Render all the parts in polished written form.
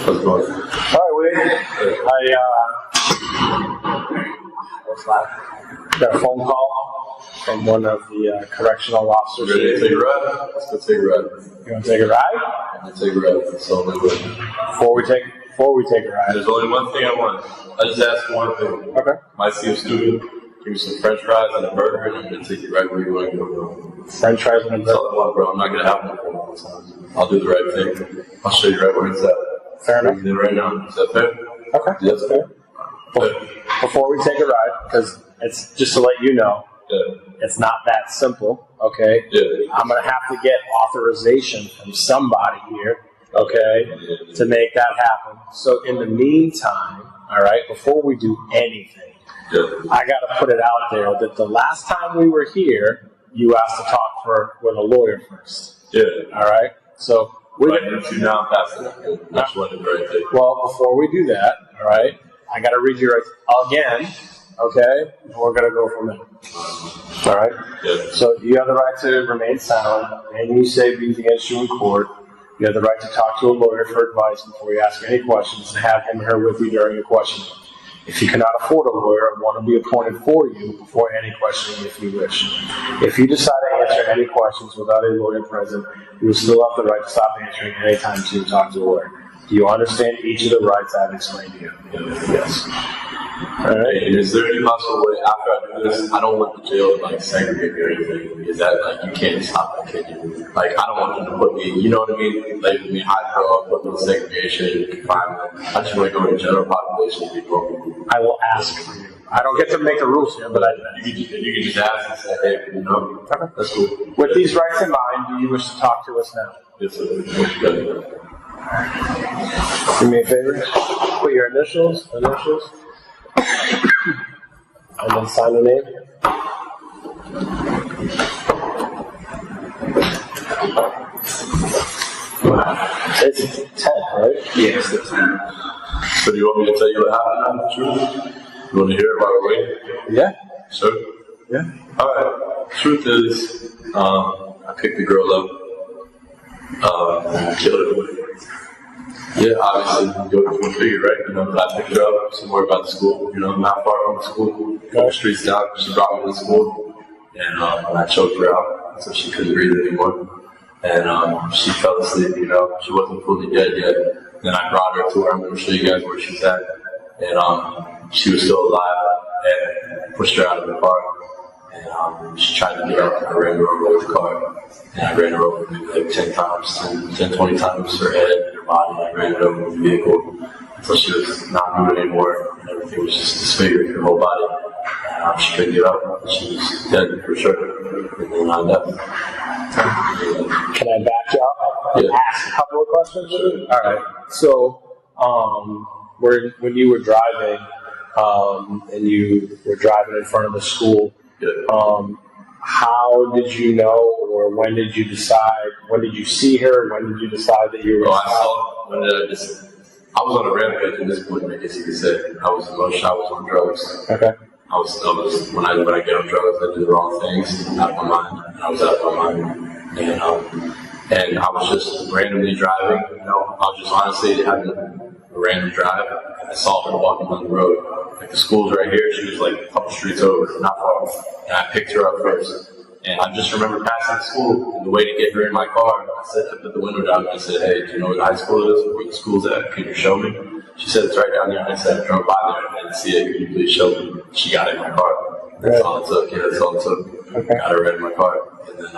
How's it going? All right, Wade. Got a phone call from one of the correctional officers. Ready to take a ride? Let's go take a ride. You want to take a ride? I'm going to take a ride. That's all I'm doing. Before we take a ride. There's only one thing I want. I just ask one thing. Okay. Might seem stupid. Give me some French fries and a burger, and I'm going to take you right where you want to go. French fries and a That's burger? all I want, bro. I'm not going to have one for a long time. I'll do the right thing. I'll show you right where it's at. Fair enough. Do it right now. Is that fair? Okay. Yes, fair. Before we take a ride, because it's just to let you know, it's not that simple, okay? Yeah. I'm going to have to get authorization from somebody here, okay, to make that happen. So in the meantime, all right, before we do anything, I got to put it out there that the last time we were here, you asked to talk with a lawyer first. Yeah. All right? So we didn't you now pass it. That's what the right thing. Well, before we do that, all right, I got to read you again, okay? And we're going to go from there. All right? Yeah. So you have the right to remain silent. And you say views against you in court. You have the right to talk to a lawyer for advice before you ask any questions and have him or her with you during your questioning. If you cannot afford a lawyer, one will be appointed for you before any questioning if you wish. If you decide to answer any questions without a lawyer present, you will still have the right to stop answering any time to talk to a lawyer. Do you understand each of the rights I've explained to you? Yes. All right. And is there any possible way after I do this, I don't want the jail to segregate me or anything? Is that you can't stop that, can you? I don't want them to put me, you know what I mean? Label me high pro, put me in segregation, confinement. I just want to go to general population people. I will ask for you. I don't get to make the rules here, but you can just ask and say, hey, okay. That's cool. With these rights in mind, do you wish to talk to us now? Yes, sir. Do me a favor. Put your initials, and then sign the name. It's 10, right? Yes, it's 10. So do you want me to tell you what happened now, the truth? You want to hear it while we're waiting? Yeah. Sure? Yeah. Alright. Truth is, I picked the girl up, and I killed her. Yeah, obviously, you figure, right? But I picked her up somewhere by the school, not far from the school, a couple streets down. She brought me to school, and I choked her out so she couldn't breathe anymore. And she fell asleep, she wasn't fully dead yet. Then I brought her to her. I'm going to show you guys where she's at. And she was still alive, and I pushed her out of the car. And she tried to get up, and I ran her over with the car. And I ran her over maybe 10 times, 20 times, her head, her body. I ran it over with the vehicle until she was not moving anymore. And everything was just disfigured, her whole body. And she couldn't get up. She was dead for sure. And then I left. Can I back you up and ask a couple of questions? All right. So, when you were driving, and you were driving in front of the school, how did you know, or when did you decide? When did you see her? When did you decide that you were? I was on a rampage at this point, I guess you could say. I was on drugs. Okay. When I get on drugs, I do the wrong things out of my mind. I was out of my mind. And I was just randomly driving, I was just honestly having a random drive. I saw her walking on the road. The school's right here, she was a couple streets over, not far. And I picked her up first. And I just remember passing the school, and the way to get her in my car, I put the window down and I said, hey, do you know where the high school is? Where the school's at? Can you show me? She said, it's right down there. And I said, I drove by there and I didn't see it. Can you please show me? She got in my car. That's all it took. Yeah, that's all it took. Okay. Got her right in my car. And then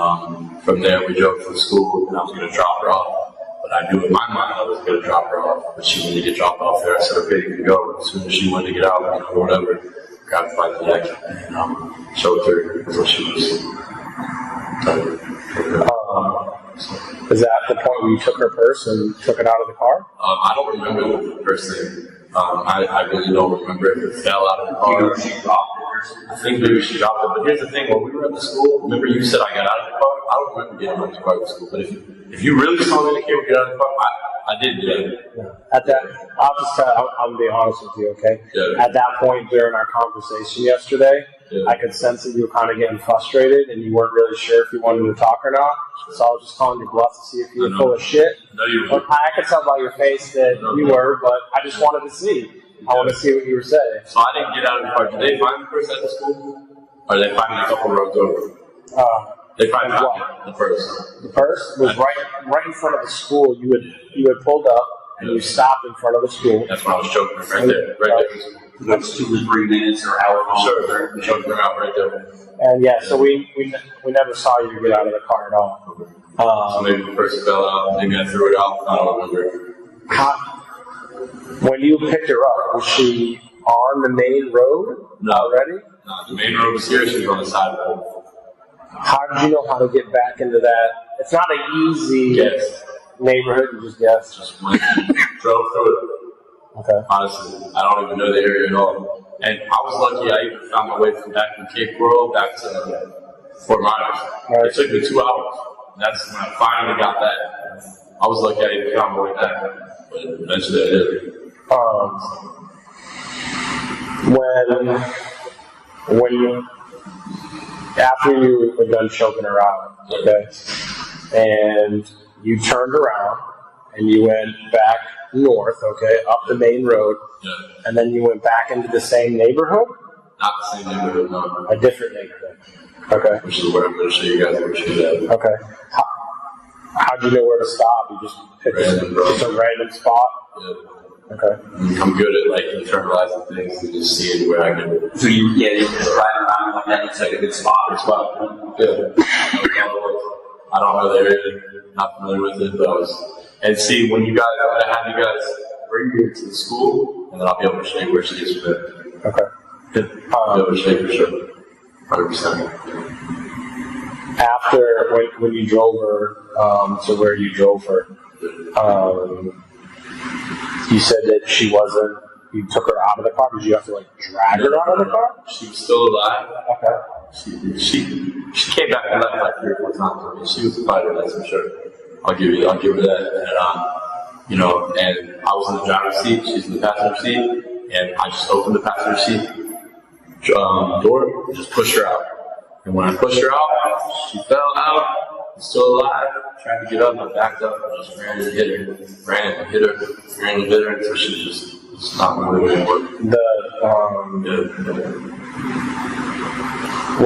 from there, we drove to the school, and I was going to drop her off. But I knew in my mind I was going to drop her off. But she wanted to get dropped off there. I said, okay, you can go. As soon as she wanted to get out, or whatever, grabbed her by the neck and choked her until she was done. Is that the point where you took her purse and took it out of the car? I don't remember the first thing. I really don't remember if it fell out of the car. She dropped it or something. I think maybe she dropped it. But here's the thing: when we were at the school, remember you said I got out of the car? I don't remember getting out of the car at the school. But if you really saw me in the camera get out of the car, I did do it. Yeah. At that, I'll just tell. I'm gonna be honest with you, okay? Yeah. At that point during our conversation yesterday, I could sense that you were kind of getting frustrated and you weren't really sure if you wanted to talk or not. So I was just calling your bluff to see if you were full of shit. No, you were. But I could tell by your face that you were, but I just wanted to see. I want to see what you were saying. So I didn't get out of the car. Did they find the person at the school? Or did they find me a couple roads over? They probably found the purse. The purse was right in front of the school. You had pulled up and you stopped in front of the school. That's when I was choking her right there. Right there. That's 2 to 3 minutes or however long. Sure, choking her out right there. And yeah, so we never saw you get out of the car at all. So maybe the purse fell out. Maybe I threw it out. I don't remember. When you picked her up, was she on the main road already? No, the main road was here. She was on the side road. How did you know how to get back into that? It's not an easy neighborhood. You just guess. Just went, drove through it. Okay. Honestly, I don't even know the area at all. And I was lucky. I even found my way from back from Cape Coral back to Fort Myers. Right. It took me 2 hours. That's when I finally got back. I was lucky I even found my way back, but eventually I did. When after you were done choking her out, okay, and you turned around and you went back north, okay, up the main road, and then you went back into the same neighborhood? Not the same neighborhood, no. A different neighborhood. Okay. Which is where I'm going to show you guys where she's at. Okay. How'd you know where to stop? You just picked just a random spot? Yeah. Okay. I'm good at like internalizing things and just seeing where I can. So you just riding around like that looks like a good spot. Yeah. I don't know the area, not familiar with it, but and see when you guys, I'm gonna have you guys bring me to the school, and then I'll be able to show you where she is from there. Okay. I'll be able to show you for sure. 100%. After when you drove her to where you drove her, you said that she wasn't. You took her out of the car. Did you have to like drag her out of the car? She was still alive. Okay. She came back and left like 3 or 4 times. I mean, she was a fighter, that's for sure. I'll give her that. And and I was in the driver's seat. She's in the passenger seat, and I just opened the passenger seat door, and just pushed her out. And when I pushed her out, she fell out. Still alive, trying to get up, I backed up, and just ran and hit her, until she just not moving anymore.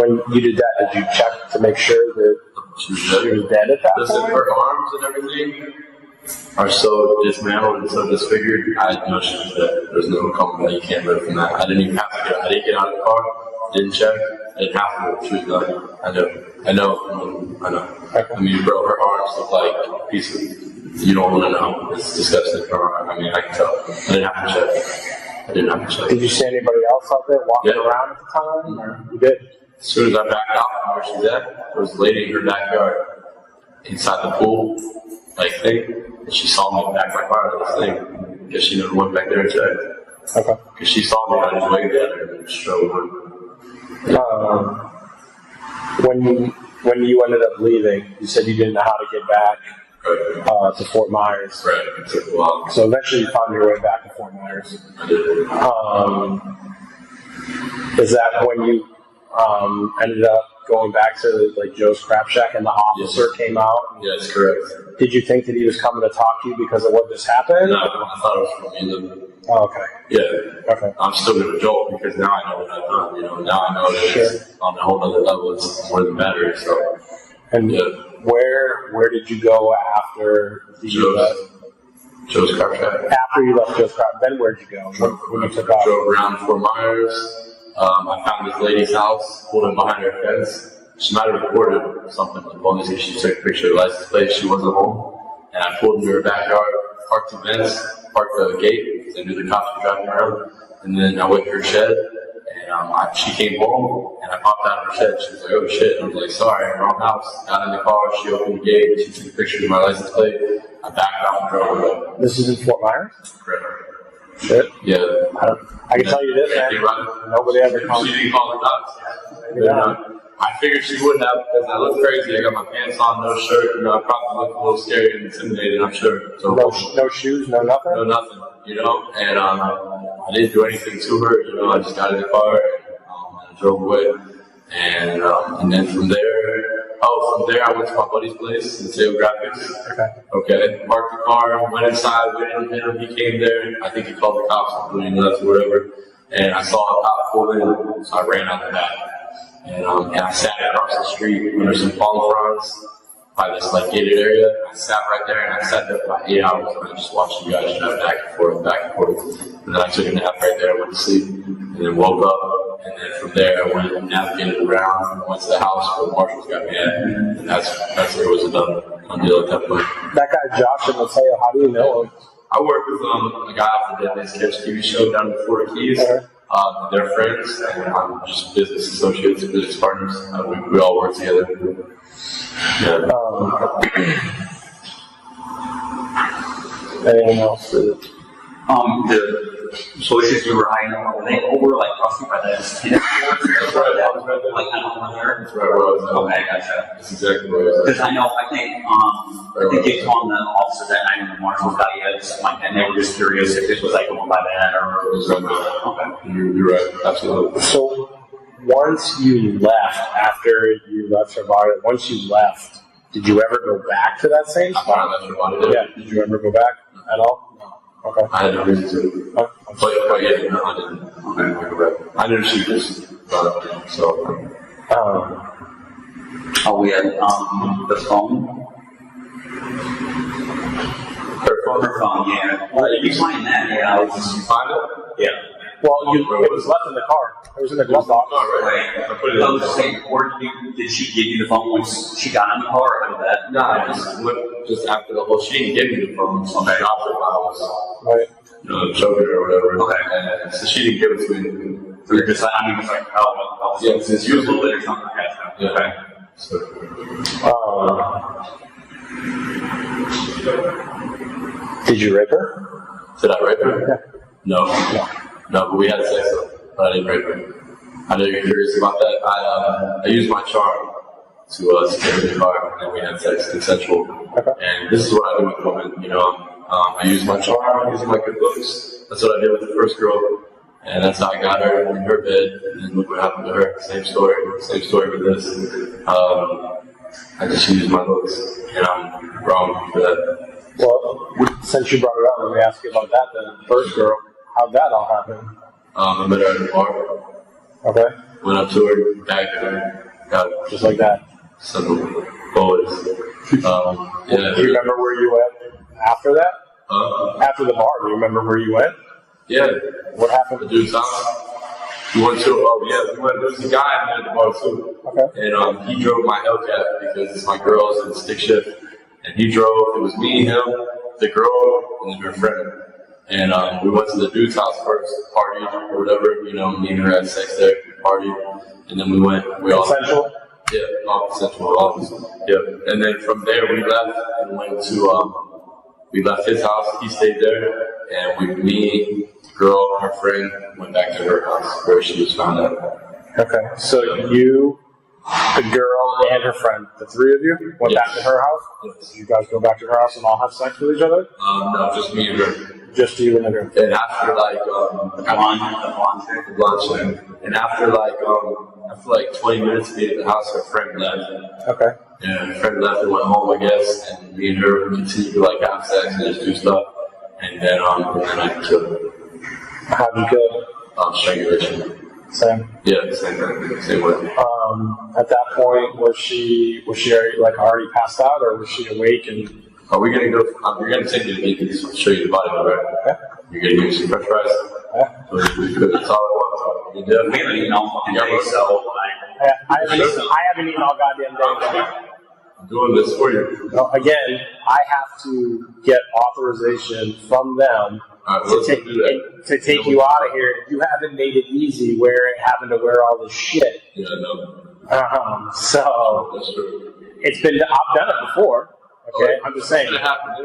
When you did that, did you check to make sure that she was dead at that Listen, point? her arms and everything are so dismantled and so disfigured, I know she was dead. There's no coming that you can't live from that. I didn't even have to I didn't get out of the car, didn't check, I didn't have to. She was done. I know. Okay. I mean, bro, her arms look like a piece of, you don't want to know. It's disgusting. I mean, I can tell. I didn't have to check. Did you see anybody else out there walking around at the time? Or you did? As soon as I backed out from where she's at, there was a lady in her backyard, inside the pool, thing, and she saw me back my car to this thing. Because she never went back there and checked. Okay. Because she saw me, I just waved at her and just drove her. When you ended up leaving, you said you didn't know how to get back to Fort Myers. Right. It took a while. So eventually you found your way back to Fort Myers. I did. Is that when you ended up going back to like Joe's Crab Shack and the officer came out? Yes, correct. Did you think that he was coming to talk to you because of what just happened? No, I thought it was from me. Oh, okay. Yeah. Okay. I'm still going to jolt because now I know what I've done. Now I know that it's on a whole other level. It's more than battery. So. And where did you go after Joe's Crab Shack? After you left Joe's Crab, then where'd you go? When you took off? Drove around Fort Myers. I found this lady's house, pulled in behind her fence. She might have recorded something on the phone. She took a picture of the license plate. She wasn't home. And I pulled into her backyard, parked the fence, parked the gate, because I knew the cops were driving around. And then I went to her shed, and she came home, and I popped out of her shed. She was like, oh shit. I was like, sorry, wrong house. Got in the car, she opened the gate, she took a picture of my license plate. I backed out and drove away. This is in Fort Myers? Correct. Shit. Yeah. I can tell you this, man. Nobody ever comes. She didn't call the cops. I figured she wouldn't have because I look crazy. I got my pants on, no shirt. I probably look a little scary and intimidated, I'm sure. So no shoes, no nothing? No nothing, And I didn't do anything to her. I just got in the car and drove away. And then from there, I went to my buddy's place in Sale Graphics. Okay. Parked the car, went inside, waited for him. He came there. I think he called the cops when he left or whatever. And I saw a cop pull in, so I ran out the back. And I sat across the street under some palm fronds by this like gated area. I sat right there and I sat there for about 8 hours and I just watched you guys drive back and forth. And then I took a nap right there, went to sleep, and then woke up. And then from there I went and navigated around and went to the house where the marshals got me at. And that's where it was a done deal at that point. That guy Josh in Mateo, how do you know him? I work with a guy off the Dead Man's Catch TV show down in Florida Keys. They're friends, and I'm just business associates, business partners. We all work together. Yeah. Anything else? The choices you were hiding, were they over, like, crossing by that tennis court? Like, kind of over there? That's right where I was at. Okay, gotcha. That's exactly where I was at. Because I think they told the officer that night when the marshals got you, something like that, and they were just curious if this was like going by that or. Okay. You're right, absolutely. So, once you left, after you left Survivor, once you left, did you ever go back to that same spot? I left Survivor. Yeah. Did you ever go back at all? No. Okay. I had no reason to. But yeah, no, I didn't. I didn't go back. I knew she was so. We had the phone. Her phone, yeah. Well, you find that, yeah. You find it? Yeah. Well, it was left in the car. It was in the glove box. Right. I put it in the same, or did she give you the phone once she got in the car, or how did that? No, I just after the whole, she didn't give me the phone, so I dropped it while I was, Right. choking her or whatever. Okay. And so she didn't give it to me. So you're just like, it's like, Yeah, since you a little bit or something like that. Yeah. Okay. So, Did you rape her? did I rape her? No, but we had sex, but I didn't rape her. I know you're curious about that. I used my charm to scare the car, and we had sex, consensual. Okay. And this is what I do with women, I use my charm, I use my good looks. That's what I did with the first girl, and that's how I got her in her bed, and then look what happened to her. Same story with this. I just used my looks, and I'm wrong for that. Well, since you brought it up, let me ask you about that then. The first girl, how'd that all happen? I met her at the bar. Okay. Went up to her, bagged her, got Just like that. some bullets. Yeah. Do you remember where you went after that? After the bar, do you remember where you went? Yeah. What happened? The dude's house. We went to, there was a guy I met at the bar too. Okay. And he drove my Hellcat because it's my girls and stick shift. And he drove, it was me, him, the girl, and then her friend. And we went to the dude's house first, partied or whatever, me and her had sex there, partied. And then we all. Consensual? Yeah, all consensual, obviously. Yeah. And then from there we left and went to, we left his house, he stayed there, and me, the girl, her friend, went back to her house where she was found out. Okay. So you, the girl, and her friend, the three of you, went back to her house? Yes. Did you guys go back to her house and all have sex with each other? No, just me and her. Just you and the girl? And after The blonde chick. And after 20 minutes of being at the house, her friend left. Okay. Yeah, her friend left and went home, I guess, and me and her continued to have sex and just do stuff. And then I killed her. How'd you kill her? Strangulation. Same. Yeah, same thing, same way. At that point, was she already passed out, or was she awake and? Are we gonna go? You're gonna take me to meet these, show you the body, right? Okay. You're gonna give me some French fries. Yeah. So that's all I want. We haven't eaten all fucking day, so I haven't eaten all goddamn day. I'm doing this for you. No, again, I have to get authorization from them to take you out of here. You haven't made it easy having to wear all this shit. Yeah, no. So That's true. it's been. I've done it before. Okay, I'm just saying. It happened.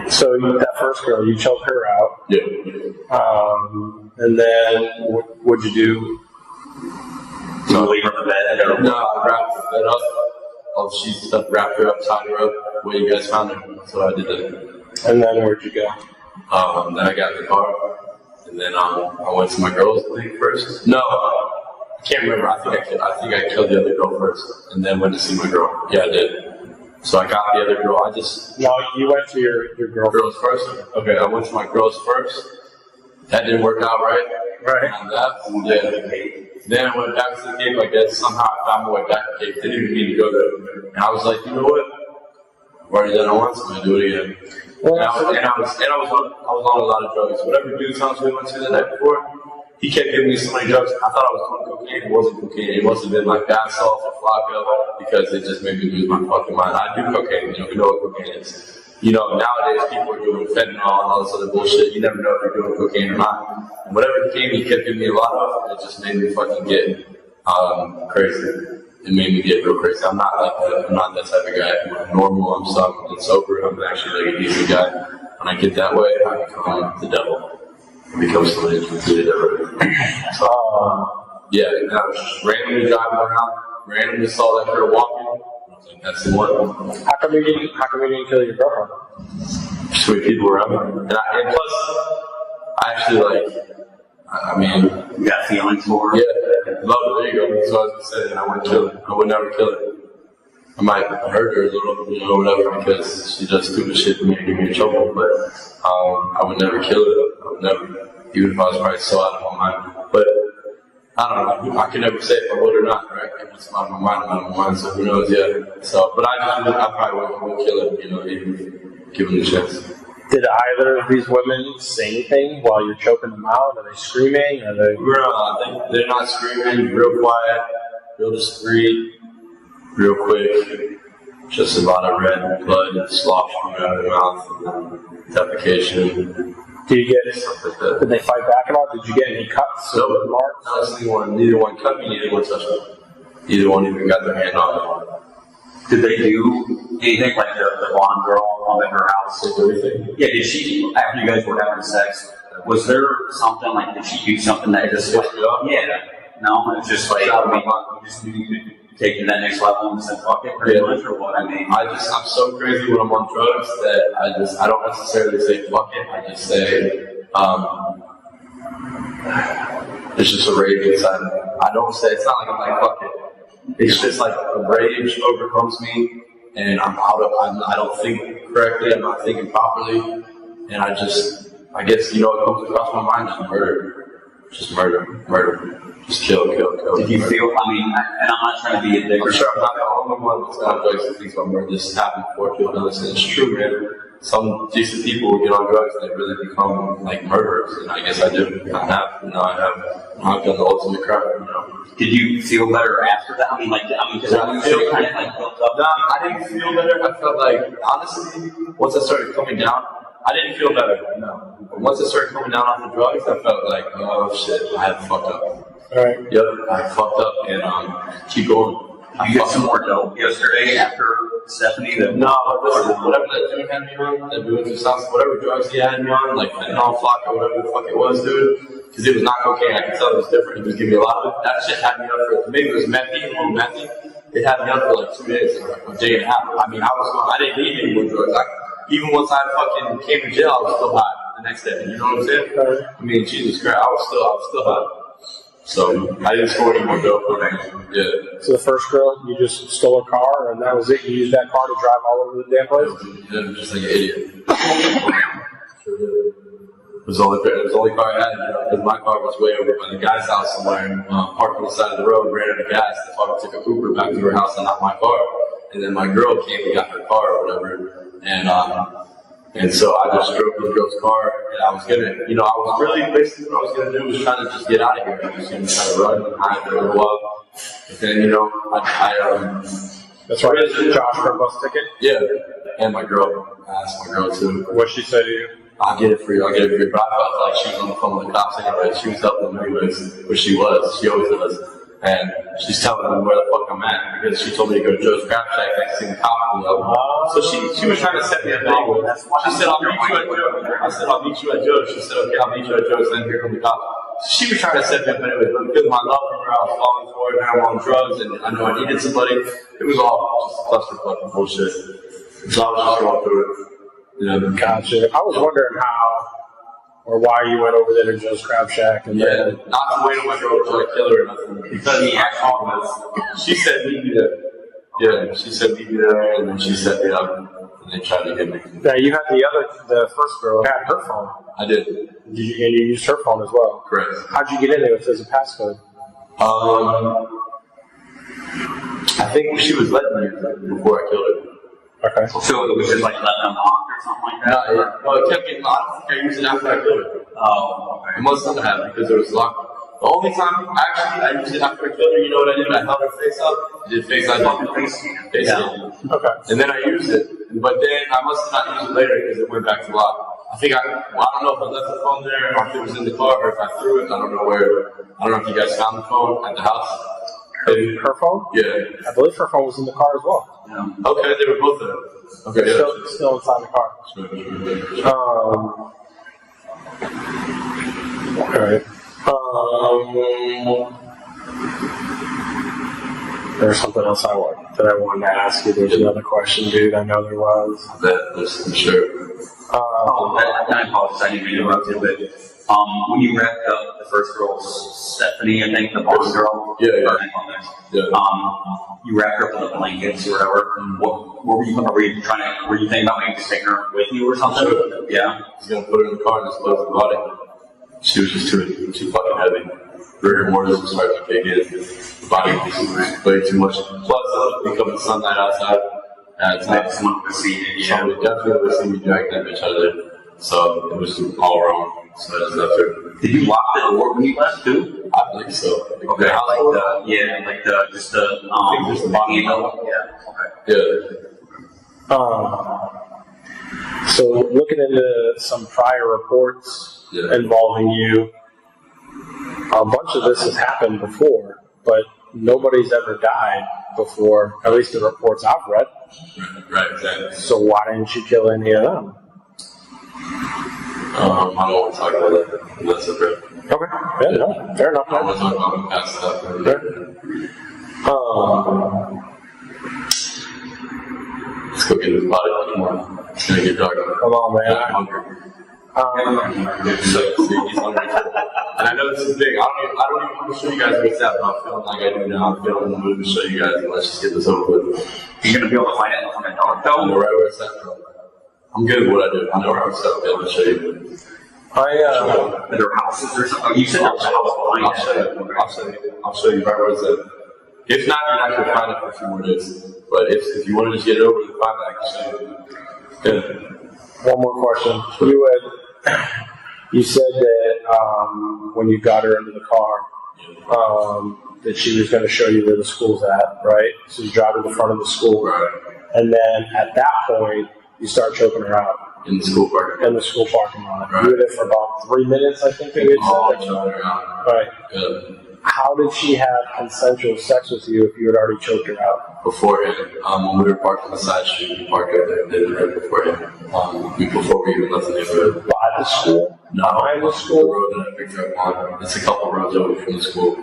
So that first girl, you choked her out. Yeah. And then what'd you do? you leave her in the bed. No, I wrapped the bed up. All the sheets stuff, wrapped her up, tied her up. Where you guys found her. So I did that. And then where'd you go? Then I got in the car, and then I went to my girl's thing first. No, I can't remember. I think I killed the other girl first, and then went to see my girl. Yeah, I did. So I got the other girl. No, you went to your girls first. Okay, I went to my girls first. That didn't work out right. Right. And then I went back to the cave. I guess somehow I found my way back to the cave. Didn't even need to go there. And I was like, you know what? I've already done it once. I'm gonna do it again. And I was on a lot of drugs. Whatever dude's house we went to the night before, he kept giving me so many drugs. I thought I was doing cocaine. It wasn't cocaine. It must have been like bath salts or Flacco because it just made me lose my fucking mind. I do cocaine. You know, we know what cocaine is. You know, nowadays people are doing fentanyl and all this other bullshit. You never know if you're doing cocaine or not. And whatever cocaine he kept giving me a lot of, it just made me fucking get crazy. It made me get real crazy. I'm not like that. I'm not that type of guy. I'm normal. I'm sober and sober. I'm actually like a decent guy. When I get that way, I become the devil. I become somebody who's completely different. Yeah, and I was just randomly driving around, randomly saw that girl walking. I was like, that's the one. How come you didn't kill your girlfriend? Sweet people around me. And plus, I actually I mean, you got feelings for her? Yeah, love her. There you go. So I was gonna say, I wouldn't kill her. I would never kill her. I might hurt her a little, you know, whatever, because she does stupid shit to me and get me in trouble. But I would never kill her. I would never, even if I was probably so out of my mind. But I don't know. I can never say if I would or not, right? If it's out of my mind, I'm out of my mind. So who knows? Yeah. So, but I probably wouldn't kill her, you know, even given the chance. Did either of these women say anything while you're choking them out? Are they screaming? Are they? They're not screaming. Real quiet, real discreet, real quick. Just a lot of red blood sloshing out of their mouth, and defecation. Did they fight back at all? Did you get any cuts? No, neither one cut me. Neither one touched me. Neither one even got their hand on me. Did they do anything like the blonde girl at her house? Everything? Yeah, did she, after you guys were having sex, was there something like, did she do something that just like, yeah, no, it's just like, I mean, you just need to take it to that next level and say, fuck it, pretty much, or what? I mean, I'm so crazy when I'm on drugs that I don't necessarily say fuck it, I just say, it's just a rage inside me. I don't say, it's not like I'm like, fuck it. It's just like a rage overcomes me, and I don't think correctly, I'm not thinking properly, and I guess, you know, it comes across my mind, just murder. Just kill. Did you feel, I mean, and I'm not trying to be a dick. I'm sure I'm not the only one that's got drugs and thinks about murder. This happened before people know this, and it's true, man. Some decent people get on drugs and they really become like murderers, and I guess I do. I've done the ultimate crime, you know. Did you feel better after that? I mean, because I was still kind of like built up. No, I didn't feel better. I felt like, honestly, once I started coming down, I didn't feel better, no. But once I started coming down off the drugs, I felt like, oh shit, I had fucked up. Alright. Yep, I fucked up, and keep going. You got some more dope yesterday after Stephanie? No, listen, whatever that dude had me on, that dude was whatever drugs he had me on, like fentanyl, Flacco, whatever the fuck it was, dude. Because it was not cocaine, I could tell it was different. He was giving me a lot of it. That shit had me up for, maybe it was methy, a little methy. It had me up for like 2 days, or like a day and a half. I mean, I didn't need any more drugs. Even once I fucking came to jail, I was still high the next day. You know what I'm saying? I mean, Jesus Christ, I was still high. So I didn't score any more dope. Yeah. So the first girl, you just stole her car, and that was it. You used that car to drive all over the damn place. Yeah, just like an idiot. It was the only car I had, you know, because my car was way over by the guy's house somewhere, parked on the side of the road, ran out of gas. The father took a Uber back to her house and not my car. And then my girl came and got her car or whatever. And so I just drove the girl's car, and I was gonna, you know, basically what I was gonna do was trying to just get out of here. I was gonna try to run and hide for a little while. But then, you know, That's right. Josh for a bus ticket? Yeah. And my girl. I asked my girl too. What'd she say to you? I'll get it for you. But I felt like she was on the phone with the cops anyway. She was helping them anyways, which she was. She always does. And she's telling them where the fuck I'm at because she told me to go to Joe's Crab Shack next to the cop. So she was trying to set me up anyway. She said, I'll meet you at Joe's. I said, I'll meet you at Joe's. She said, okay, I'll meet you at Joe's. Then here come the cops. So she was trying to set me up anyway. But because my love for her, I was falling for it. Now I'm on drugs and I know I needed somebody. It was all just clusterfuck and bullshit. So I was just going through it. Yeah. Gotcha. I was wondering how or why you went over there to Joe's Crab Shack and Yeah, not to wait on my girl to kill her or nothing. Because the actual was, she said meet me there. Yeah, she said meet me there, and then she set me up, and they tried to get me. Yeah, you had the first girl had her phone. I did. And you used her phone as well. Correct. How'd you get in there if there's a passcode? I think she was letting me use it before I killed her. Okay. So it was just like let them lock or something like that? No, it kept getting locked. I used it after I killed her. Oh, okay. It must not have because it was locked. The only time, actually, I used it after I killed her, you know what I did? I held her face up, I did face ID. Face scan. Okay. And then I used it, but then I must have not used it later because it went back to lock. I think I don't know if I left the phone there or if it was in the car or if I threw it. I don't know where. I don't know if you guys found the phone at the house. Her phone? Yeah. I believe her phone was in the car as well. Yeah. Okay, they were both there. Okay, yeah. Still inside the car. Okay. There's something else I wanted to ask you. There's another question, dude. I know there was. I'm sure. I apologize, I didn't interrupt you, but when you wrapped up the first girl, Stephanie, I think, the blonde girl. Yeah. You wrapped her up in the blankets or whatever. What were you thinking about maybe just taking her with you or something? Sure. Yeah. He's gonna put her in the car and dispose the body. She was just too fucking heavy. Rigor mortis was starting to kick in. The body was way too much. Plus, it was becoming sunlight outside. And it's Maybe someone would see it. yeah, we definitely would see me drag that bitch out of there. So it was all wrong. So I just left her. Did you lock the door when you left too? I believe so. Okay. Like just the handle. Yeah. Okay. Yeah. So looking into some prior reports involving you, a bunch of this has happened before, but nobody's ever died before, at least the reports I've read. Right, exactly. So why didn't you kill any of them? I don't want to talk about that. That's okay. Okay. Yeah, no, fair enough. I don't want to talk about my past stuff. Let's go get this body. Come on. It's going to get dark. Come on, man. I'm hungry. He's hungry. And I know this is big. I don't even want to show you guys what's up. I'm feeling like I do now. I'm feeling in the mood to show you guys. Let's just get this over with. You're going to be able to find it in the dark I though? know right where it's at. I'm good at what I do. I know where I'm set. I'm going to show you. Are there houses or something? Oh, you said there was a house behind it. I'll show you right where it's at. If not, you're not going to find it for a few more days. But if you want to just get it over and find it, I can show you. Yeah. One more question. You said that when you got her into the car, that she was going to show you where the school's at, right? So you drive to the front of the school. Right. And then at that point, you start choking her out. In the school park. In the school parking lot. Right. You were there for about 3 minutes, I think they said. Right. Yeah. How did she have consensual sex with you if you had already choked her out? Beforehand, when we were parked on the side street, we parked right there, did it right beforehand. Before we even left the neighborhood. By the school? No, behind the the school? road that I picked her up on. It's a couple roads over from the school.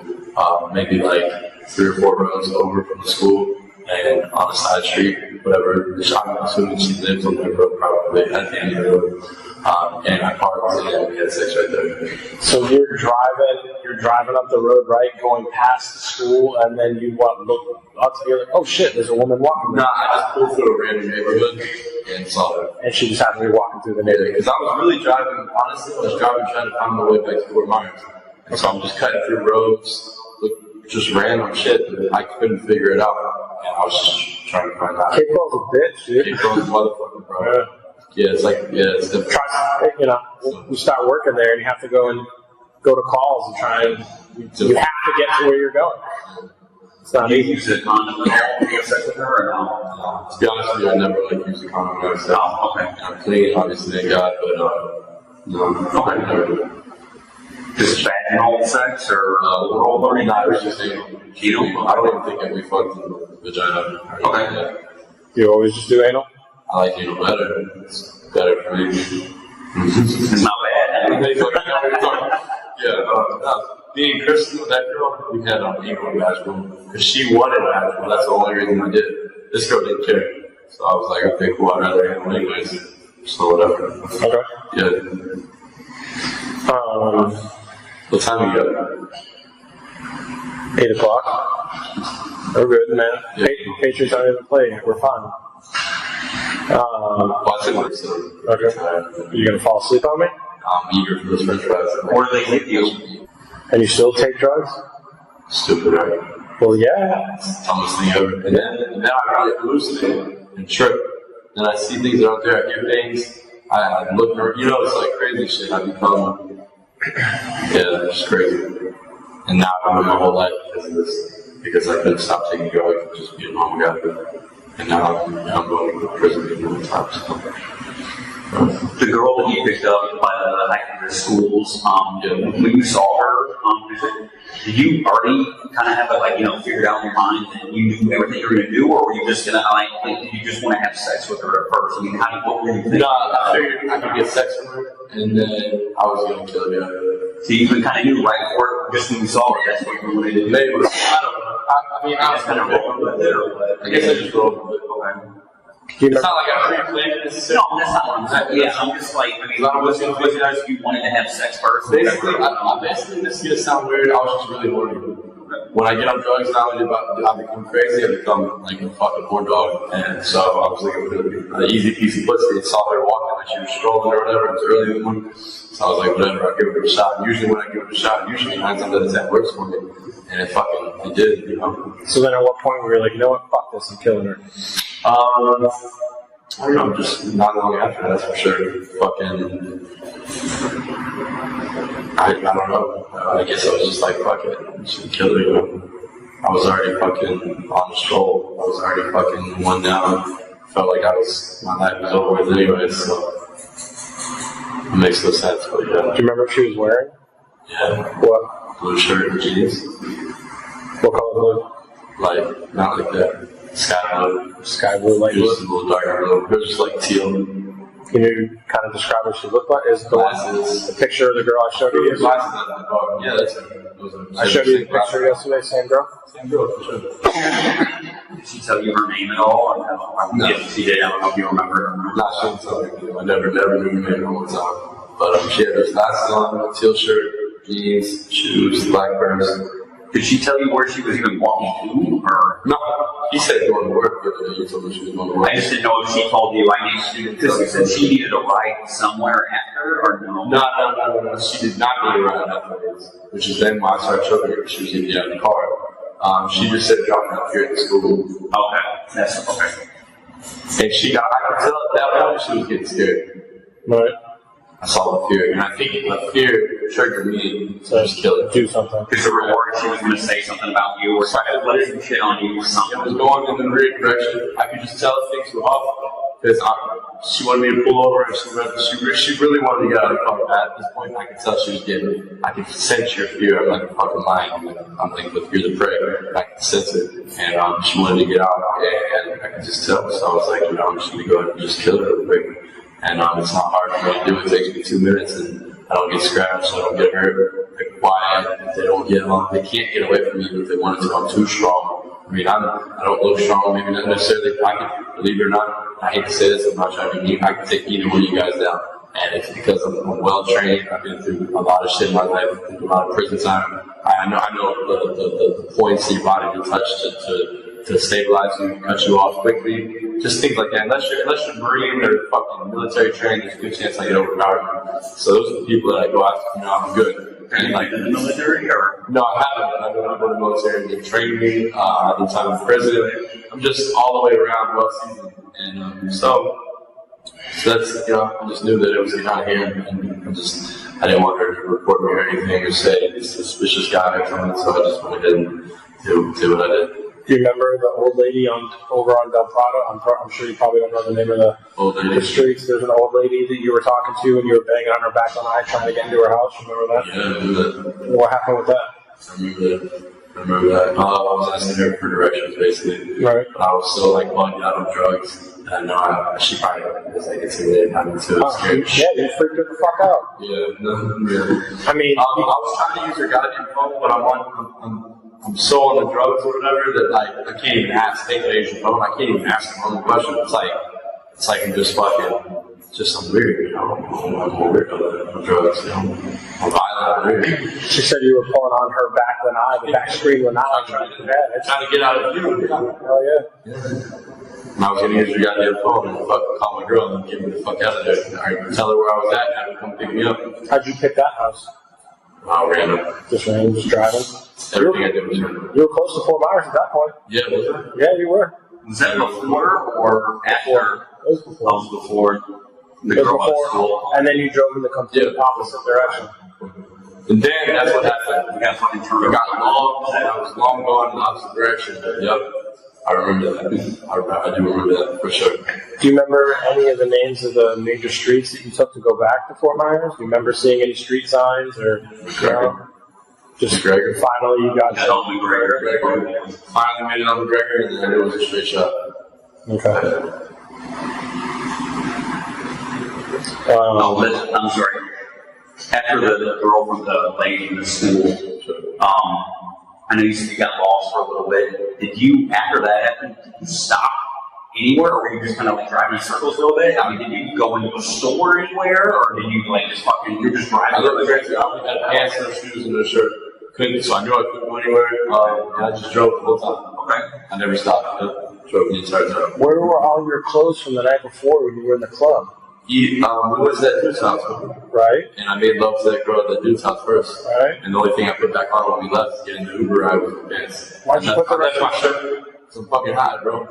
Maybe like 3 or 4 roads over from the school. And on the side street, whatever, I'm assuming she lives on the road probably at the end of the road. And I parked and we had sex right there. So you're driving up the road, right, going past the school, and then you look up to you're like, oh shit, there's a woman walking. No, I just pulled through a random neighborhood and saw her. And she just happened to be walking through the neighborhood. Because I was really driving, honestly, I was driving trying to find my way back to Fort Myers. And so I'm just cutting through roads, just random shit that I couldn't figure it out. And I was just trying to find out. Cape Girl's a bitch, dude. Cape Girl's a motherfucker, bro. Yeah, it's different. You start working there and you have to go to calls and try and you have to get to where you're going. It's not Do you easy. use a condom at all to have sex with her or no? To be honest with you, I never used a condom when I was Okay. I'm clean, obviously, thank God, but no, I never do. Just vaginal sex or oral or anything? No, it was just anal. I don't even think that we fucked in the vagina. Okay. Yeah. You always just do anal? I like anal better. It's better for me. It's not bad. Being Christian with that girl, we had anal and vaginal. Because she wanted vaginal, that's the only reason I did it. This girl didn't care. So I was like, okay, cool, I'd rather anal anyways. So whatever. Okay. Yeah. What time you got? 8 o'clock. We're good, man. Yeah. Patriots aren't even playing yet. We're fine. Watching this. Okay. Are you gonna fall asleep on me? I'm eager for those French fries. Or do they hit you? And you still take drugs? Stupid, right? Well, yeah. Dumbest thing ever. And then I really hallucinate and trip. And I see things that aren't there. I hear things. I look, it's like crazy shit. I become, it's crazy. And now I ruined my whole life because of this. Because I couldn't stop taking drugs and just be a normal guy. And now I'm going to prison all the time. So. The girl that you picked up by the schools, when you saw her, did you already kind of have it figured out in your mind that you knew everything you were going to do, or were you just going to did you just want to have sex with her at first? I mean, what were you thinking? No, I figured I could get sex with her, and then I was going to kill her. So you kind of knew right before, just when you saw her, that's what you wanted to do? Maybe. I don't know. I was kind of rolling with it, or what? I guess I just rolled with it. Okay. It's not like I pre-planned this. No, that's not what I'm saying. Yeah, I'm just like, was it just you wanted to have sex first? Basically, this is going to sound weird. I was just really horny. When I get on drugs, not only I become crazy, I become like a fucking horn dog. And so I was looking for an easy piece of pussy. I saw her walking, like she was strolling or whatever. It was early in the morning. So I was like, whatever, I'll give it a shot. And usually when I give it a shot, 9 times out of 10 works for me. And it did, So then at what point were you like, you know what, fuck this, I'm killing her? I don't know, just not long after, that's for sure. Fucking, I don't know. I guess I was just like, fuck it, I'm just gonna kill her, I was already fucking on the stroll. I was already fucking one down. Felt like my life was over with anyway, so it makes no sense, but yeah. Do you remember what she was wearing? Yeah. What? Blue shirt and jeans. What color blue? Like, not like that. Sky blue. Sky blue, light blue? Just a little darker blue. It was just like teal. Can you kind of describe what she looked like? Is the picture of the girl I showed you yesterday? Glasses at my bar. Yeah, that's her. I showed you the picture yesterday, same girl? Same girl, for sure. Did she tell you her name at all? No. If she did, I don't know if you remember her. Not she didn't tell me. I never knew her name all the time. But she had those glasses on, teal shirt, jeans, shoes, black purse. Did she tell you where she was even walking to, or? No, he said going to work, but he told me she was going to work. I just didn't know if she told you I need to, because you said she needed a ride somewhere after, or no? No. She did not need a ride afterwards, which is then why I started showing her she was getting me out of the car. She just said drop me off here at the school. Okay, that's okay. And I could tell at that point she was getting scared. Right. I saw the fear, and I think the fear triggered me to just kill her. Do something. Because the reward, she was going to say something about you, or let some shit on you, or something. It was going in the weird direction. I could just tell things were off. Because she wanted me to pull over, and she really wanted to get out of the car. At this point, I could tell she was getting. I could sense your fear. I'm like a fucking lion. I'm like the fear the prey. I could sense it, and she wanted to get out, and I could just tell. So I was like, I'm just going to go ahead and just kill her real quick. And it's not hard for me to do. It takes me 2 minutes, and I don't get scratched, I don't get hurt. They're quiet. They can't get away from me if they wanted to. I'm too strong. I mean, I don't look strong, maybe not necessarily. I can, believe it or not, I hate to say this, I'm not trying to be mean. I can take either one of you guys down. And it's because I'm well trained. I've been through a lot of shit in my life, I've been through a lot of prison time. I know the points in your body to touch to stabilize you, cut you off quickly. Just things like that. Unless you're Marine or fucking military trained, there's a good chance I get overpowered. So those are the people that I go after. I'm good. And like in the military, or? No, I haven't, but I've been in the military and they've trained me. I've been time in prison. I'm just all the way around well seasoned. And so that's, I just knew that it was getting out of hand. And I didn't want her to report me or anything or say this suspicious guy or something. So I just went ahead and do what I did. Do you remember the old lady over on Del Prado? I'm sure you probably don't know the name of the streets. There's an old lady that you were talking to and you were banging on her back on eye trying to get into her house. Remember that? Yeah, I remember that. What happened with that? I remember that. I was asking her for directions, basically. Right. But I was so bugged out on drugs. And she probably was intimidated. I'm too scared. Yeah, you freaked her the fuck out. Yeah, no, really. I mean, I was trying to use her goddamn phone, but I'm so on the drugs or whatever that I can't even ask. Take the Asian phone. I can't even ask a normal question. It's like I'm just fucking just I'm weird, you know. I'm weird on drugs, you know. I'm violent, weird. She said you were pulling on her back the back screen when I was trying to get out of you. Hell yeah. And I was gonna use your goddamn phone and call my girl and get me the fuck out of there. I tell her where I was at and have her come pick me up. How'd you pick that house? Random. Just random, just driving? Everything I did was random. You were close to Fort Myers at that point. Yeah, was it? Yeah, you were. Was that before or after? It was before. That was before the It was girl out of before, school. and then you drove in the complete opposite direction. And then that's what happened. We got fucking I turned got long, and I was long gone in the opposite direction. Yep. I remember that. I do remember that for sure. Do you remember any of the names of the major streets that you took to go back to Fort Myers? Do you remember seeing any street signs or just McGregor. finally you got Tell me, Gregor. Finally made it on McGregor, and then it was a straight shot. Okay. No, I'm sorry. After the girl from the lady in the school, I know you said you got lost for a little bit. Did you, after that happened, did you stop anywhere, or were you just kind of like driving in circles a little bit? I mean, did you go into a store anywhere, or did you like just fucking, you're just driving? I looked at the I had pants, no shoes, and no shirt. Couldn't, so I knew I couldn't go anywhere. And I just drove the whole time. Okay. I never stopped. Drove the entire time. Where were all your clothes from the night before when you were in the club? We went to that dude's house, Right? and I made love to that girl at the dude's house first. Right. And the only thing I put back on when we left was getting the Uber ride with the pants. Why'd you put the rest my shirt? I'm fucking hot, bro.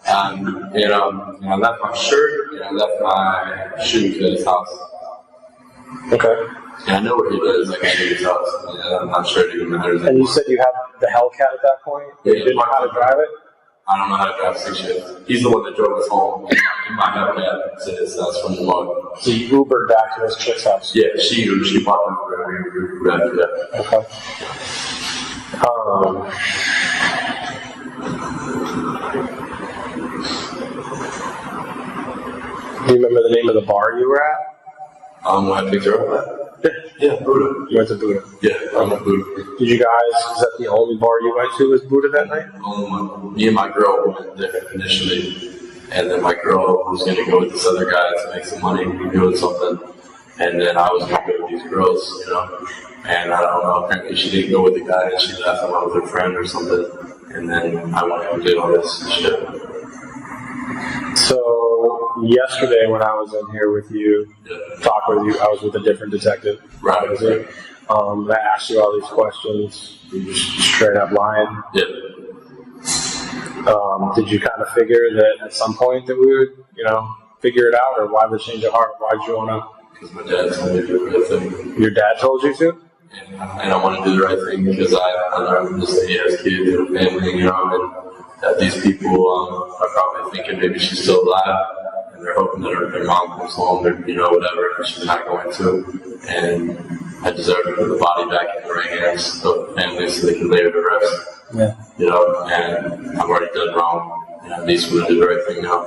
I left my shirt, and I left my shoes at his house. Okay. And I know where he lives, like at his house. And I'm not sure it even matters. And you said you had the Hellcat at that point? Yeah, You didn't know how to drive it? I don't know how to drive 6 shifts. He's the one that drove us home. He might have that to his house from the mug. So you Ubered back to his chick's house? Yeah, she bought him after that. Okay. Do you remember the name of the bar you were at? When I picked her up. Yeah, Buddha. You went to Buddha. Yeah, I'm at Buddha. Did you guys, was that the only bar you went to was Buddha that night? Me and my girl went there initially, and then my girl was going to go with this other guy to make some money, doing something, and then I was going to go with these girls, you know, and I don't know, apparently she didn't go with the guy, and she left and went with her friend or something, and then I went and did all this shit. So, yesterday when I was in here with you, talking with you, I was with a different detective. Right. I asked you all these questions. You just straight up lying. Yeah. Did you kind of figure that at some point that we would, figure it out, or why the change of heart? Why did you want to? Because my dad told me to do the right thing. Your dad told you to? And I want to do the right thing because I learned this that he has kids and a family, and that these people are probably thinking maybe she's still alive, and they're hoping that their mom comes home, or whatever, and she's not going to. And I deserve to put the body back in the right hands of the family so they can lay her to rest. Yeah. And I've already done wrong. And at least we're gonna do the right thing now.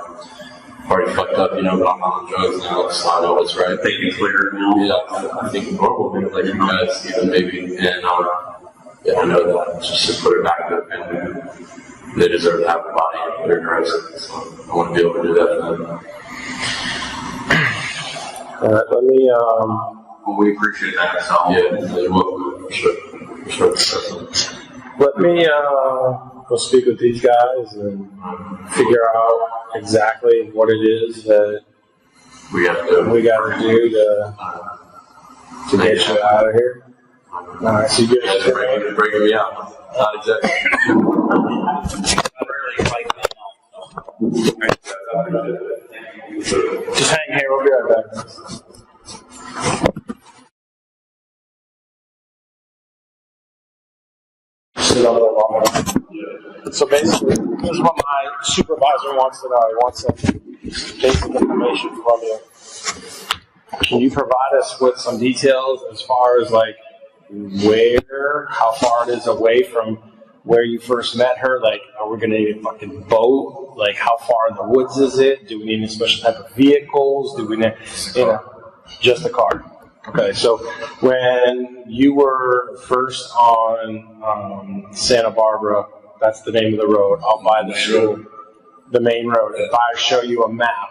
I've already fucked up, but I'm on drugs now, so I know what's right. They can clear it now. Yeah, I think normal people like you guys, even maybe, and I know that just to put it back to the family. They deserve to have a body and put her to rest. So I want to be able to do that for them. All right, let me. Well, we appreciate that. So. Yeah, you're welcome. For sure. Let me go speak with these guys and figure out exactly what it is that We got to do to get you out of here. All right, so you guys are breaking me out. Not exactly. Just hang here, we'll be right back. Sit on the wall. So basically, this is what my supervisor wants to know. He wants some basic information from you. Can you provide us with some details as far as like how far it is away from where you first met her? Like, are we going to need a fucking boat? Like, how far in the woods is it? Do we need a special type of vehicles? Do we need, just a car? Okay, so when you were first on Santa Barbara, that's the name of the road, out by the school, the main road. If I show you a map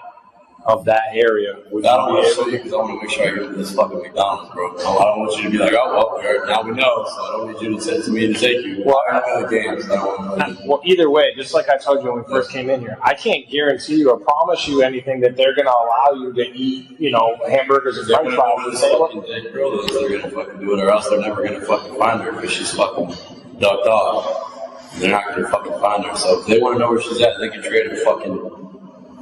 of that area, would I don't you want be to show you because I want to make sure I get to this fucking McDonald's, bro. I don't want you to be like, oh, well, now we know, so I don't need you to say to me to take you. Well, I know the games. Well, either way, just like I told you when we first came in here, I can't guarantee you or promise you anything that they're going to allow you to eat, hamburgers and french fries and say, fucking dead girl is, they're going to fucking do it, or else they're never going to fucking find her because she's fucking ducked off. They're not going to fucking find her. So if they want to know where she's at, they can trade a fucking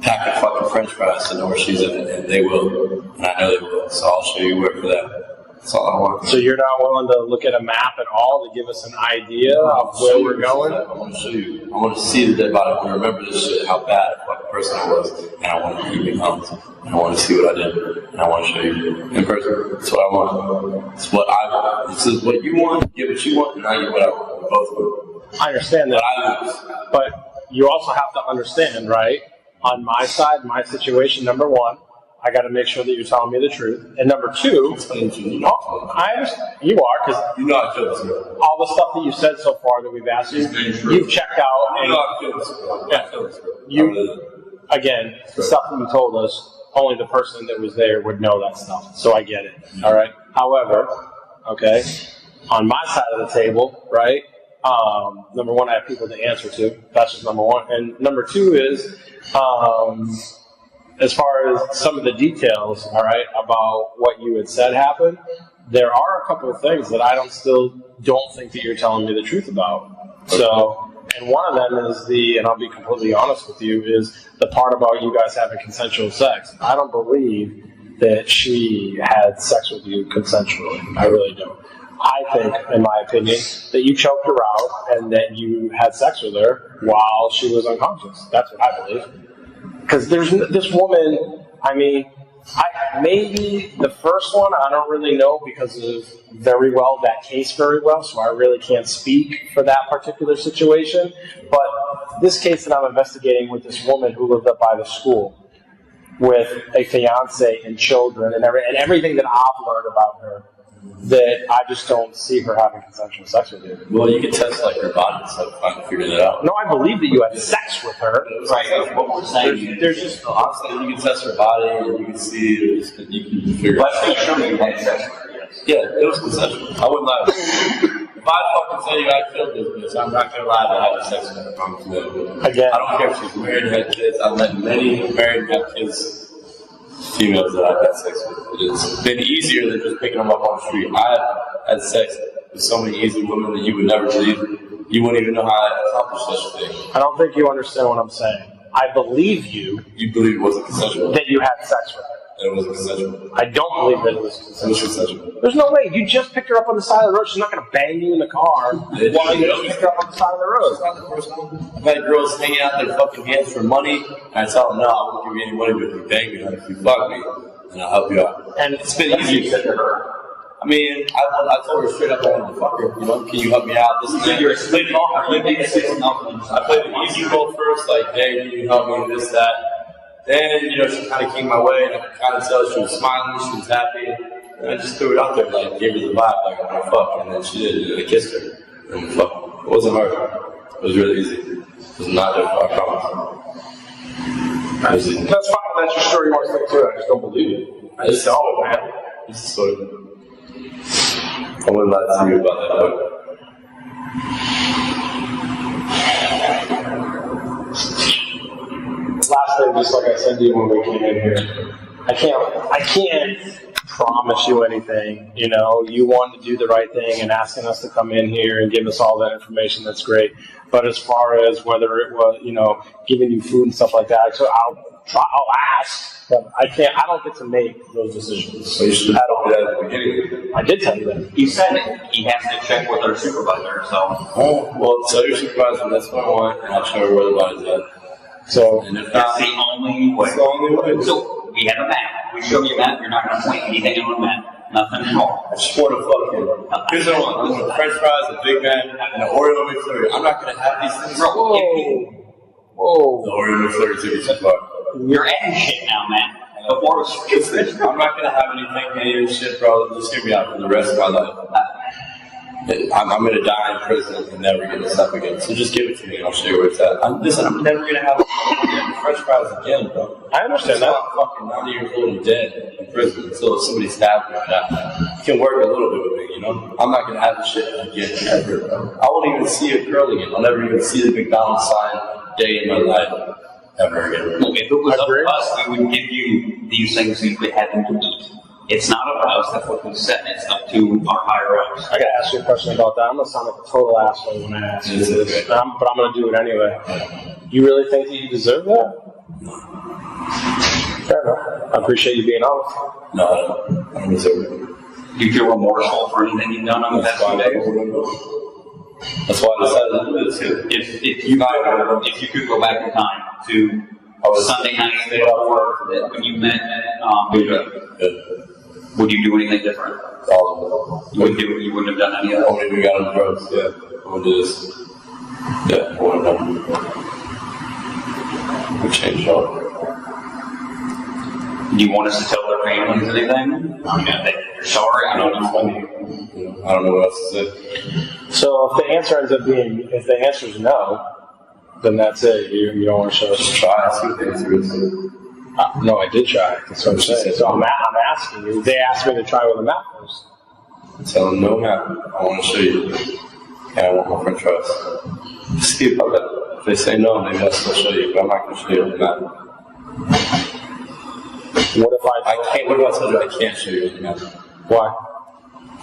pack of fucking french fries to know where she's at, and they will. And I know they will. So I'll show you where for that. That's all I want. So you're not willing to look at a map at all to give us an idea of where we're going? I want to show you. I want to see the dead body. I want to remember this shit, how bad a fucking person I was. And I want to keep it honest. And I want to see what I did. And I want to show you in person. That's what I want. It's what I want. This is what you want. Get what you want, and I get what I want. We both want. I understand that. But I lose. But you also have to understand, right? On my side, my situation, number one, I got to make sure that you're telling me the truth. And number two, I understand. You are, because you know I feel this girl. all the stuff that you said so far that we've asked you, you've checked out. You know I feel this girl. I feel this girl. Again, the stuff that you told us, only the person that was there would know that stuff. So I get it. All right. However, okay, on my side of the table, right, number one, I have people to answer to. That's just number one. And number two is, as far as some of the details, all right, about what you had said happened, there are a couple of things that I don't think that you're telling me the truth about. So, and one of them is and I'll be completely honest with you, is the part about you guys having consensual sex. I don't believe that she had sex with you consensually. I really don't. I think, in my opinion, that you choked her out and that you had sex with her while she was unconscious. That's what I believe. Because there's this woman, maybe the first one, I don't really know because of that case very well, so I really can't speak for that particular situation. But this case that I'm investigating with this woman who lived up by the school with a fiance and children and everything that I've learned about her, that I just don't see her having consensual sex with you. Well, you can test her body, so I can figure that out. No, I believe that you had sex with her. Right. What we're saying there's just honestly, you can test her body and you can see, you can figure it out. But show me you had sex with her, yes. Yeah, it was consensual. I wouldn't lie. If I fucking say I killed this bitch, I'm not gonna lie that I had sex with her. I promise you. Again, I don't care if she's married and had kids. I've met many married and had kids. Females that I've had sex with. It's been easier than just picking them up on the street. I've had sex with so many easy women that you would never believe. You wouldn't even know how I accomplished such a thing. I don't think you understand what I'm saying. I believe you. You believe it wasn't consensual? That you had sex with her. That it wasn't consensual? I don't believe that it was consensual. It was consensual. There's no way. You just picked her up on the side of the road. She's not going to bang you in the car while you just picked her up on the side of the road. It's not the first one. I've had girls hanging out their fucking hands for money, and I tell them, no, I won't give you any money, but if you bang me, if you fuck me, and I'll help you out. And it's been easy to her. I told her straight up, I wanted to fuck her. Can you help me out? This is you're explaining all. I played the easy role first, like, hey, can you help me? This, that. Then, she kind of came my way, and I could kind of tell she was smiling, she was happy. And I just threw it out there, like, gave her the vibe, like, I want to fuck. And then she did, and I kissed her. And we fucked. It wasn't hard. It was really easy. It was not difficult, I promise. That's fine. That's your story. You want to say too. I just don't believe it. I just tell it, man. It's a story. I wouldn't lie to you about that, but last thing, just like I said to you when we came in here, I can't promise you anything. You want to do the right thing and asking us to come in here and give us all that information. That's great. But as far as whether it was, giving you food and stuff like that, I'll ask, but I can't. I don't get to make those decisions. So you should have told me that at the beginning. I did tell you that. You said it. He has to check with our supervisor. So. Oh, well, tell your supervisor that's what I want, and I'll show her where the body's at. So, and if that's the only way. It's the only way. So we have a map. We show you a map. You're not going to point anything on the map. Nothing at all. I just want to fucking. Here's what I want. I want French fries, a Big Mac, and an Oreo McFlurry. I'm not going to have these things. Whoa. The Oreo McFlurry took it too far. You're adding shit now, man. Before it was I'm not going to have any shit, bro. Just hear me out for the rest of my life. I'm going to die in prison and never get this up again. So just give it to me and I'll show you where it's at. I'm never going to have French fries again, bro. I understand that. I'm fucking 90 years old and dead in prison until somebody stabs me. You can work a little bit with me, you know? I'm not going to have this shit again ever, bro. I won't even see a girl again. I'll never even see the McDonald's sign day in my life ever again. Look, if it was up to us, we would give you these things you could have them to eat. It's not up to us, that's what we said, it's up to our higher ups. I gotta ask you a question about that. I'm gonna sound like a total asshole when I ask you this, but I'm gonna do it anyway. You really think that you deserve that? Fair enough. I appreciate you being honest. No, I don't deserve it. Do you feel remorseful for anything you've done on the past few days? That's why I decided to do this. If you could go back in time to Sunday night before when you met would you do anything different? You wouldn't have done any of that? I wouldn't even got on drugs, yeah. I would do this. Yeah, I wouldn't have done. We changed all. Do you want us to tell their families anything? I mean, you're sorry, I know it's funny. I don't know what else to say. So if the answer ends up being, if the answer is no, then that's it. You don't want to show us. Just try, see what the answer is. No, I did try. That's what I'm saying. So I'm asking you. They asked me to try with a map first. Tell them no map. I want to show you. And I want my French fries. Just see about that. If they say no, maybe I'll still show you, but I'm not going to show you the map. What if I can't? What if I told you I can't show you the map? Why?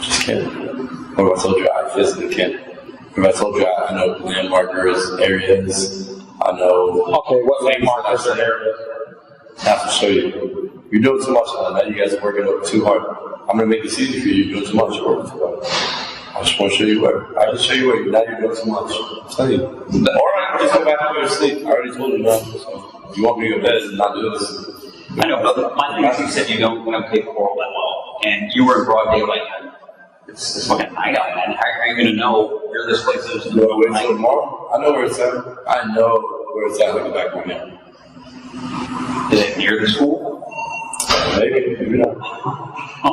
Just can't. What if I told you I physically can't? If I told you I know landmarkers, areas, I know. Okay, what landmarkers or areas? I have to show you. You're doing too much on that. Now you guys are working up too hard. I'm going to make this easy for you. You're doing too much. You're working too hard. I just want to show you where. I just show you where. Now you're doing too much. I'm telling you. Or I can just go back to your sleep. I already told you no. So if you want me to go to bed and not do this. I know, but my thing is you said you don't take the world that well. And you were in broad daylight. It's fucking night out, man. How are you going to know where this place is? You know where it's at tomorrow? I know where it's at. I know where it's at like the back of my hand. Is it near the school? Maybe not. I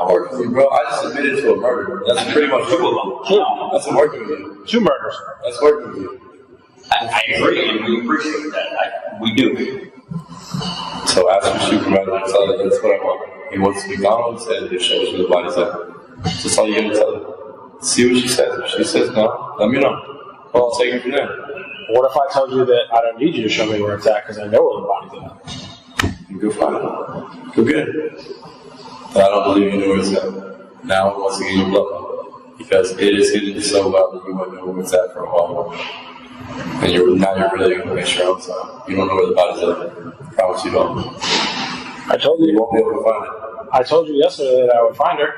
work with you, bro. I just admitted to a murder. That's pretty much 2 of them. That's working with you. 2 murders. That's working with you. I agree, and we appreciate that. We do. So ask your supervisor and tell her that's what I want. He wants McDonald's and he shows where the body's at. That's all you gotta tell her. See what she says. If she says no, let me know. Well, I'll take it from there. What if I told you that I don't need you to show me where it's at because I know where the body's at? You go find it. Go get it. But I don't believe you know where it's at. Now, once again, you bluff. Because it is hidden so well that you won't know where it's at for a while. And now you're really going to make sure outside. You don't know where the body's at. I promise you don't. I told you. You won't be able to find it. I told you yesterday that I would find her.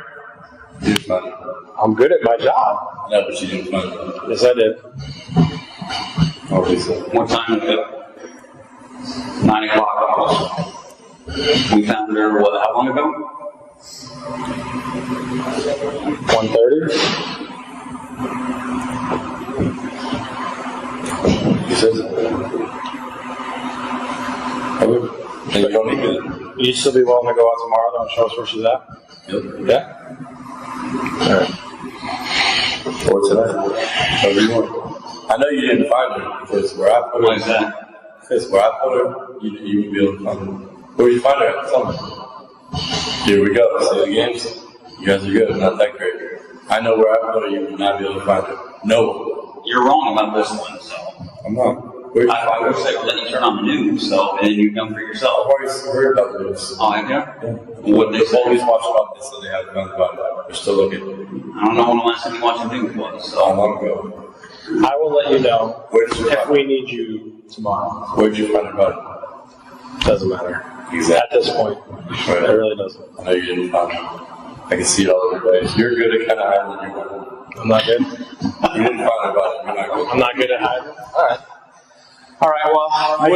You didn't find it. I'm good at my job. No, but you didn't find it. Yes, I did. Obviously. What time is it? 9 o'clock almost. We found her, how long ago? 1:30. He says it. Okay. Then you don't need me then. You still be willing to go out tomorrow though and show us where she's at? Yep. Yeah? Alright. Or tonight. Whatever you want. I know you didn't find her because where I put her. Why is that? Because where I put her, you would be able to find her. Where you find her at? Tell me. Here we go. See the games? You guys are good. Not that great. I know where I put her, you would not be able to find her. No. You're wrong about this one, so. I'm not. I wish they would let you turn on the news, so, and then you come for I've yourself. already heard about the news. Oh, have you? Yeah. What they say? Always watch about this, so they haven't found the body. They're still looking. I don't know when the last time you watched the news was, How so. long ago? I will let you know Where did you if find we need you tomorrow. Where'd you find the body? Doesn't matter. Exactly. At this point. Right. It really doesn't. I know you didn't find it. I can see it all over the place. You're good at kind of hiding. You're not. I'm not good? You didn't find the body. You're not good. I'm not good at hiding? Alright. Alright, well.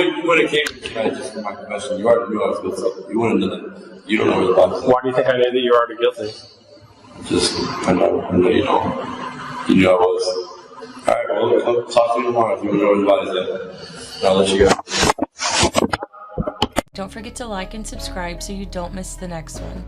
You would have came to tonight just for my confession. You already knew I was guilty. You wouldn't have done it. You don't know where the body is. Why do you think I knew that you were already guilty? Just, I know you know. You knew I was. Alright, well, I'll talk to you tomorrow if you know where the body is at. And I'll let you go. Don't forget to like and subscribe so you don't miss the next one.